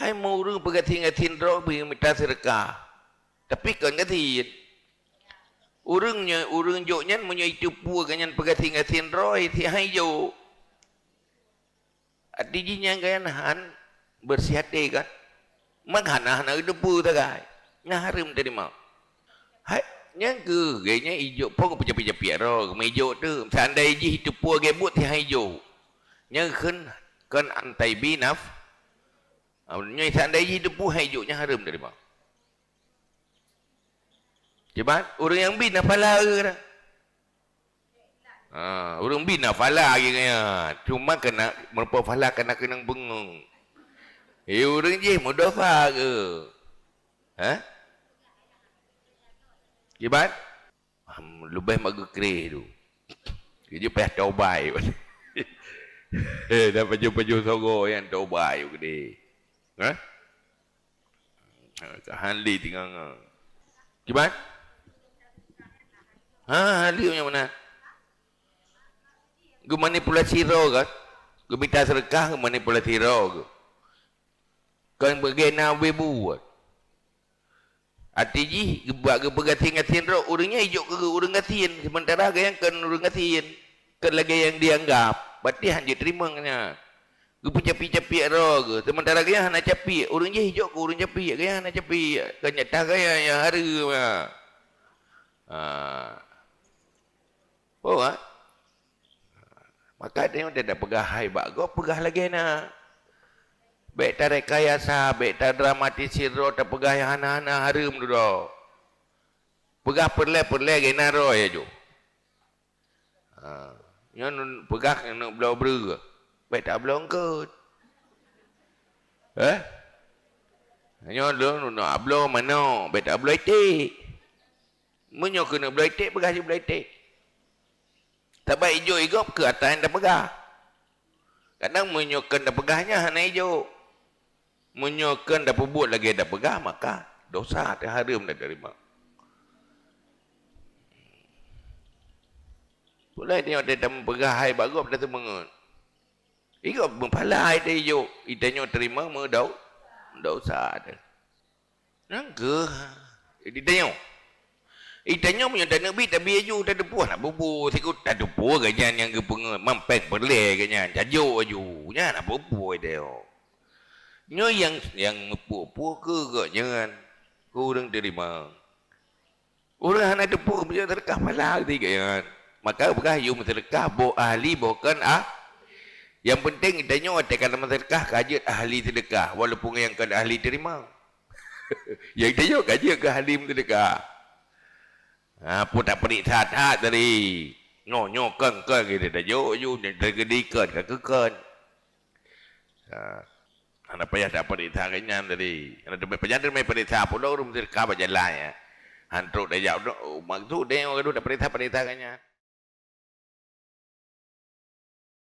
Hai mau urang pegatin roh bagi minta sedekah. Tapi kan gatin. Urangnya urang joknya punya itu pu kanyan pegatin roh ti hai jo. Artinya kan han bersihati kan. Maghana itu pu tagai. Ngaharim tadi mau. Hai yang ke gayanya hijau pun pecah-pecah roh hijau tu. Seandainya itu pu gebut ti hai jo. Yang kan antai binaf. Nyai seandainya hidup pun hijaunya haram dari mana? Cepat, orang yang bina fala ke? Orang bina fala kira. Cuma kena merupakan fala kena kena bengong. Orang je mudafa ke? Cepat, lebih bagus kere tu. Kerja payah taubai. Dapat jumpa sogo yang taubai gede. Hanli tinggal. Gimana? Hanli yang mana? Gue manipulasi roh kan? Gue minta sedekah, gue manipulasi roh. Kan bagaimana buat? Artinya, gue buat gue pegatin roh. Orangnya hijau ke orang gatin. Sementara yang kan orang gatin. Kan lagi yang dianggap. Berarti hanya terimanya. Gue capi-capi roh ke. Sementara kaya hana capi. Orang je hijau ke orang capi. Kaya hana capi. Kan nyata kaya yang hari. Oh ha? Maka dia tidak pegah hai bak. Kau pegah lagi na. Baik tak rekayasa. Baik tak dramatisir roh. Tak pegah yang hana-hana harum dulu. Pegah perlai-perlai gena roh ya jo. Yang pegah yang nak belau-belau ke. Baik tak belum kot. Hanya lu nak belum mana? Baik tak belum itik. Menyo kena belum itik, pegah je belum itik. Tak baik hijau igop ke atas yang dah pegah. Kadang menyokan dah pegahnya hana hijau. Menyokan dah perbuat lagi dah pegah, maka dosa terharum dah terima. Pulai dia ada pegah hai bagop dah temengun. Iko mempalai dia hijau. Itanya terima medau. Dosa ada. Nangke. Itanya. Itanya punya tak nabi tak biaju tak ada puas nak bubuh. Sikut tak ada puas ganyan yang kepengen. Mampek berleh ganyan. Cajuk aju. Nya nak bubuh dia. Nya yang mepuh-puh ke jangan. Kurang terima. Orang nak ada puas punya terkah malah tiga kan. Maka berkah you terkah bo ahli bukan Yang penting tanya tekan sedekah kajut ahli sedekah walaupun yang kan ahli terima. Yang tanya kajut ke ahli sedekah. Pun tak perik saat dari nyo kan gitu dah yo tergedikan kekekan. Anak payah tak perik sakanya dari. Anak tempat penjara mai perik sa pula rum sedekah berjalan ya. Hantruk dah jauh maksud dia orang tu tak perik sakanya.